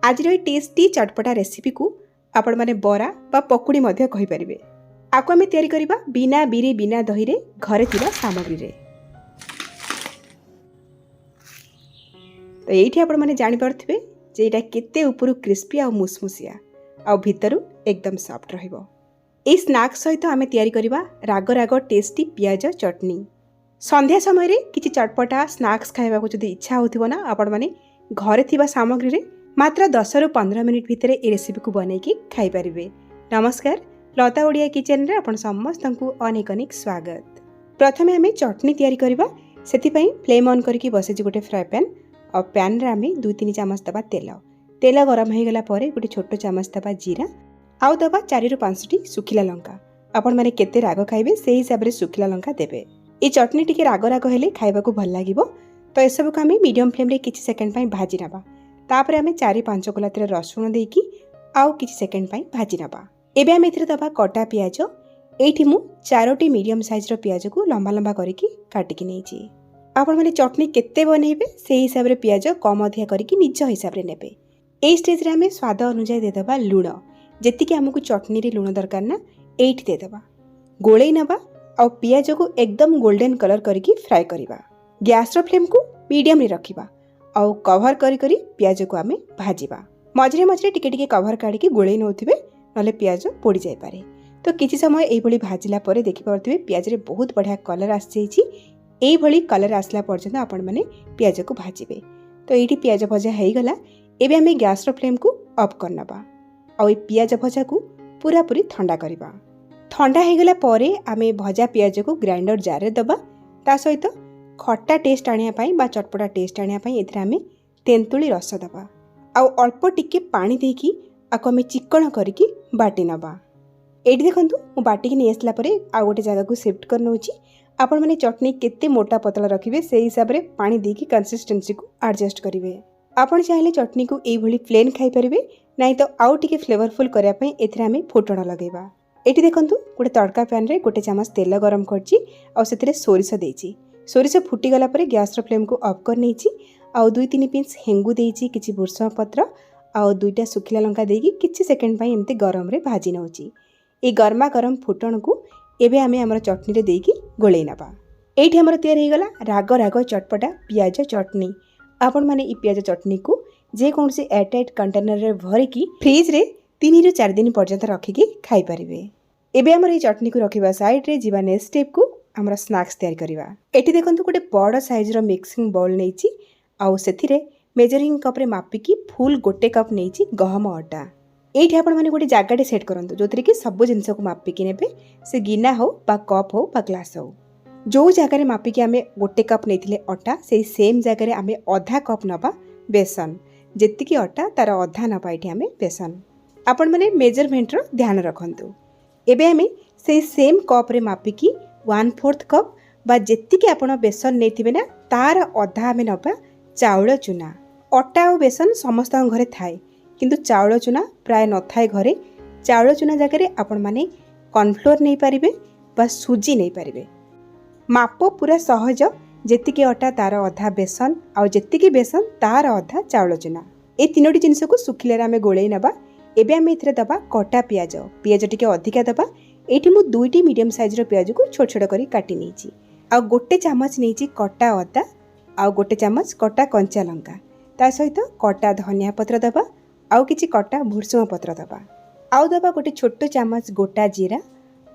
आज टेस्टी चटपटा रेसिपी को आपण माने बरा बा पकुड़ी मध्य कहि परिबे। आको आमे तयारी करिबा बिना बिरी बिना दही रे घरे थिबा सामग्री रे। तो एठी आपण माने जानि परथिबे जे एटा केते ऊपरु क्रिस्पी आ मुसमुसिया आ भितरु एकदम सॉफ्ट रहइबो। ए स्नैक सहित आमे तयारी करिबा राग राग टेस्टी पियाज चटनी। संध्या समय रे किछि चटपटा स्नैक्स खाइबा को जदि इच्छा होथिबो ना आपण माने घरे थिबा सामग्री रे मात्र 10 रु 15 मिनिट भितर ए रेसिपी को बनैकी खाई परिबे। नमस्कार, लता ओडिया किचन रे आपण समस्त को अनेक अनेक स्वागत। प्रथमे आमे चटनी तयारी करिबा। सेति पई फ्लेम ऑन करके बसेछि गोटे फ्राई पैन और पैन रे आमे 2-3 चम्मच दबा तेल गरम हे गेला परे गोटे छोटो चम्मच दबा जीरा आउ दबा 4 रु 5 टी सुखिला लंका। आपण माने केते राग खाइबे सेही हिसाब रे सुखिला लंका देबे। ए चटनी टिके राग राग हेले खाइबा को भल लागिबो। तो ए सब को आमे मीडियम फ्लेम रे किछि सेकंड पई भाजी नबा। तापर आमे 4-5 कोला तेरे रसुण देकी आउ किछि सेकंड पई भाजी नबा। एबे आमे इथरे दबा कटा पियाज। एठी मु 4टी मीडियम साइज रो पियाज को लंबा लंबा करिकी काटिकी नेछि। आपण माने चटनी केते बनेबे सेही हिसाब रे पियाज कम अधिया करिकी निज हिसाब रे नेबे। ए स्टेज रे आमे स्वाद अनुसार दे दबा लूण। जेतिकी हमकु चटनी रे लूण दरकार ना एठी दे दबा। गोळेई नबा और पियाज को एकदम गोल्डन कलर करके फ्राई करिबा। गैस रो फ्लेम को मीडियम रे रखिबा और कवर करी करी पियाज को आमे भाजिबा। मझरे मझरे टिके टिके कवर काढी के गोळेई नउथिबे नले पियाज पोड़ी जाय पारे। तो किछि समय एई भली भाजिला परे देखि परथिबे पियाज रे बहुत बढ़िया कलर आस जाईछि। एई भली कलर आसला पर्यंत आपण माने पियाज को भाजिबे। तो एठी पियाज भजा हेई गला। एबे आमे गैस रो फ्लेम को ऑफ करनबा और ए पियाज भजा को पूरा पूरी ठंडा करिबा। ठंडा हे गला परे आमे भजा पियाज को ग्राइंडर जार रे दबा। ता सहित खट्टा टेस्ट आनिया पई बा चटपटा टेस्ट आनिया पई एथरा आमे तेंतुली रस दबा आ अल्प टिके पानी देकी आको आमे चिकण करिकी बाटी नबा। एठी देखंतु मु बाटी के नै आसला परे आ गोटे जगह को शिफ्ट कर नउची। आपण माने चटनी केते मोटा पतला रखिबे सेही हिसाब रे पानी देकी कंसिस्टेंसी को एडजस्ट करिवे। आपण चाहिले चटनी को एई भली प्लेन खाई परिबे नै तो आउ टिके फ्लेवरफुल करिया पई एथरा आमे फोटण लगेबा। एठी देखंतु गोटे तड़का पैन रे गोटे चम्मच तेल गरम करछि आ सेतिरे सोरिष देछि। सोरिष फुटी गला परे गैस रो फ्लेम को ऑफ कर नेछि आ 2-3 पिंच हेंगु देछि, किछि भुर्संग पत्र आ 2टा सुखिला लंका देकी किछि सेकंड पई एम्ति गरम रे भाजी नउछि। ए गरमा गरम फुटण को एबे आमे हमर चटनी रे देकी गोळेई नबा। एठी हमर तयार हे गला राग राग चटपटा पियाज चटनी। आपण माने ई पियाज चटनी को जे कोनसे एयरटाइट कंटेनर रे भरिकी फ्रिज रे 3 रु 4 दिन पर्यंत रखिकी खाई परिबे। एबे हमर ई चटनी को रखिबा साइड रे जीवा नेक्स्ट स्टेप को हमरा स्नैक्स तयार करिबा। एठी देखंतु गोटे बड़ साइज रो मिक्सिंग बाउल नेछि आ सेथिरे मेजरिंग कप रे मापिकी फुल गोटे कप नेछि गहम आटा। एठी आपण माने गोटे जागाटे सेट करंतु जोतरे कि सब जिंस को मापिकी नेबे से गिना हो बा कप हो बा ग्लास हो। जो जगह रे मापिकी आमे गोटे कप नेथिले आटा सेही सेम जगह रे आमे आधा कप नबा बेसन। जेतिकी आटा तार आधा नबा एठी आमे बेसन। आपण माने मेजरमेंट रो ध्यान रखंतु। एबे आमे सेही सेम कप रे मापिकी 1/4 कप बा जेतिकी आपण बेसन नेथिबे ना तार आधा आमे नबा चाउळ चूना। आटा और बेसन समस्त घरे थाए किंतु चाउळ चूना प्राय न थाए घरे। चाउळ चूना जगह रे आपण माने कॉर्नफ्लोर नै परिबे बा सुजी नै परिबे। माप पूरा सहज। जेतिकी आटा तार आधा बेसन आ जेतिकी बेसन तार आधा चाउळ चूना। ए तीनोटी जिंस को सुखिले रे आमे गोळेई नबा। एबे आमे इथरे दबा कटा पियाज। पियाज टिके अधिका दबा। एठी मु 2टी मीडियम साइज रो पियाज को छोट छोट करी काटी नेछि आ गोटे चम्मच नेछि कटा अदा आ गोटे चम्मच कटा कंचा लंका। ता सहित कटा धनिया पत्र दबा आउ किछि कटा भुर्संग पत्र दबा आउ दबा गोटे छोट चम्मच गोटा जीरा।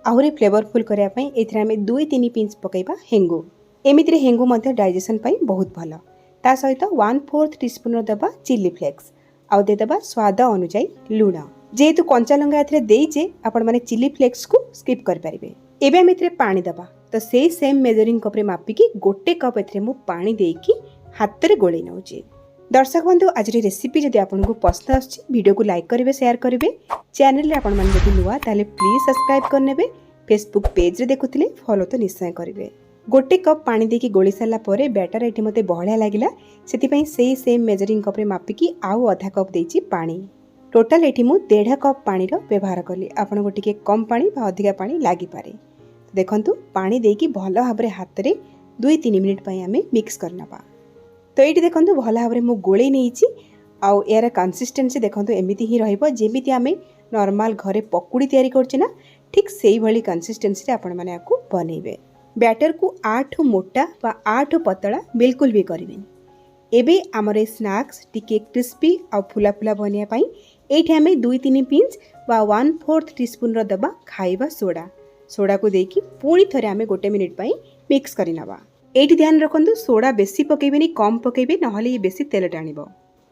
आहुरी फ्लेवरफुल करिया पई एथरा आमे 2-3 पिंच पकेबा हेंगु। एमितिरे हेंगु मध्ये डाइजेशन पई बहुत भलो। ता सहित 1/4 टीस्पून दबा चिली फ्लेक्स आउ दे दबा स्वाद अनुसार लूण। जेहेतु कंचा लंका एथरे देइचे आपण माने चिली फ्लेक्स को स्किप कर परिबे। एबे हम एथरे पानी दबा। तो सेही सेम मेजरिंग कप रे मापिकी गोटे कप एथरे मु पानी देकी हाथ रे गोळेई नउची। दर्शक बंधु आज रेसिपी जदि आपनको पसंद आछि वीडियो को लाइक करिवे, शेयर करिवे। चैनल रे आपण माने जदि नुवा ताले प्लीज सब्सक्राइब करनेबे। फेसबुक पेज रे देखुथिले फॉलो तो निश्चय करिवे। गोटे कप पानी देकी गोळी साला परे बैटर एठी मते बहळिया लागिला सेति पई सेही सेम मेजरिंग कप रे मापिकी आउ आधा कप देछि पानी। टोटल एठी मु 1.5 कप पानी रो व्यवहार कली। आपण गोटे के कम पानी बा अधिका पानी लागि पारे। देखंतु पानी देकी भलो भाबरे हाथ रे 2-3 मिनिट पई आमे मिक्स करनबा। तो ये देखो भल भाव में गोले नहीं आउ यार कंसिस्टेंसी देखंतु एमिति ही रहइबो जेमिति आमे नॉर्मल घरे पकुड़ी तयारी करछे ना ठीक सेही भली कंसिस्टेंसी रे आपण माने आकु बनेइबे। बैटर को आठो मोटा बा आठो पतला बिल्कुल भी करिवेनी। एबे आमर ए स्नैक्स टिके क्रिस्पी आ फुला फुला बनिया पाई एठी आमे 2-3 पिंच बा 1/4 टीस्पून रो दबा खाइबा सोडा को देकी पुणी थरे आमे 1 मिनिट पाई मिक्स करि नबा। एठी ध्यान रखंतु सोडा बेसी पकेइबेनी कम पकेइबे नहले ये बेसी तेल टाणिबो।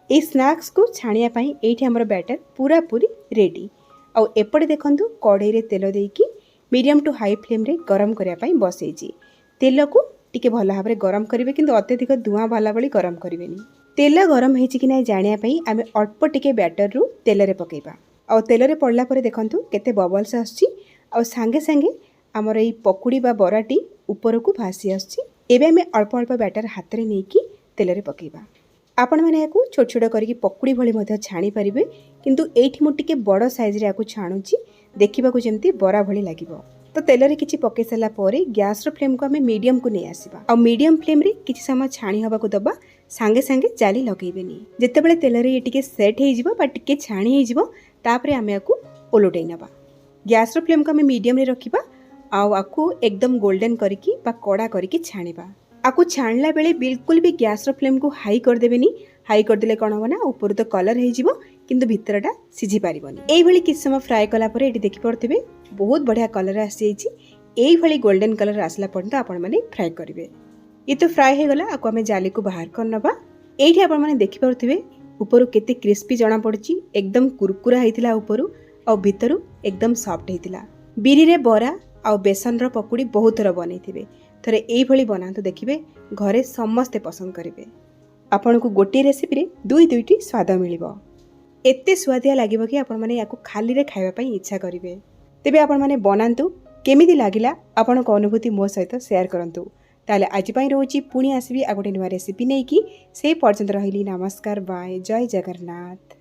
ए स्नैक्स को छाणिया पाई एठी हमर बैटर पूरा पूरी रेडी। आ एपटे देखंतु कढ़ाई रे तेल देकी मीडियम टू हाई फ्लेम रे गरम करिया पाई बसैची। तेल को टिके भल भाव गरम करेंगे किंतु अत्यधिक धुआं बाला भली गरम करेंगे। तेल गरम होइछि कि नै जानिया पई आमे अल्प टिके बैटर रु तेल रे पकेइबा। आ तेल रे पड़ला परे देखंतु केते बबल्स आछि आ संगे संगे हमर एई पकुड़ी बा बराटी ऊपर को भासी आछि। एबे आमे अल्प अल्प बैटर हाथ रे नेकी तेल रे पकेइबा। आपण माने याकू छोट छोट करके पकुड़ी भली मध्य छाणी परिबे किंतु एठी मु टिके बड़ साइज रे याकू छाणुची देखिबा को जेमती बरा भली लागिबो। तो तेल रे किछि पके सला परे गैस रो फ्लेम को आमे मीडियम को नै आसीबा। आ मीडियम फ्लेम रे किछि समय छाणी हबा को दबा संगे संगे जाली लगेइबेनी। जेतेबेले तेल रे ये टिके सेट हे जिवो बा टिके छाणी हे जिवो तापरे आमे याकू ओलोटेइ नबा। गैस रो फ्लेम को आमे मीडियम रे रखिबा आ आकू एकदम गोल्डन करिकी बा कड़ा करिकी छाणीबा। आकू छाणला बेले बिल्कुल भी गैस रो फ्लेम को हाई कर देबेनी। हाई कर देले कोन होबना ऊपर तो कलर हे जिवो किंतु भितरटा सिझी पारिबोनी। एई भली किछ समय फ्राई कला परे एटी देखि परथिबे बहुत बढ़िया कलर आसी जाइछि। एई भली गोल्डन कलर आसला पर्यंत आपण माने फ्राई करिवे। ये तो फ्राई हे गला आकू आमे जाली को बाहर कर नबा। एठी आपण माने देखि परथिबे ऊपर केते क्रिस्पी जणा पड़छि एकदम कुरकुरा हेतिला ऊपर और भीतर एकदम सॉफ्ट हेतिला। बिरी रे बरा आ बेसन रो पकुड़ी बहुत थर बनैथिबे। थरे एई भली बनांतु देखिबे घरे समस्ते पसंद करिवे। आपण को गोटी रेसिपी रे दुईटी स्वाद मिलिबो। एते स्वादिया लागिबो कि आपण माने याकू खाली रे खाइबा पई इच्छा करिवे। तेबे आपण माने बनांतु केमिति लागिला आपण को अनुभूति मो सहित शेयर करंतु। ताले आज पई रहउची पुणी आसीबी आ गोटे नुवा रेसिपी नै कि से पर्यंत रहिली। नमस्कार बाय जय जगन्नाथ।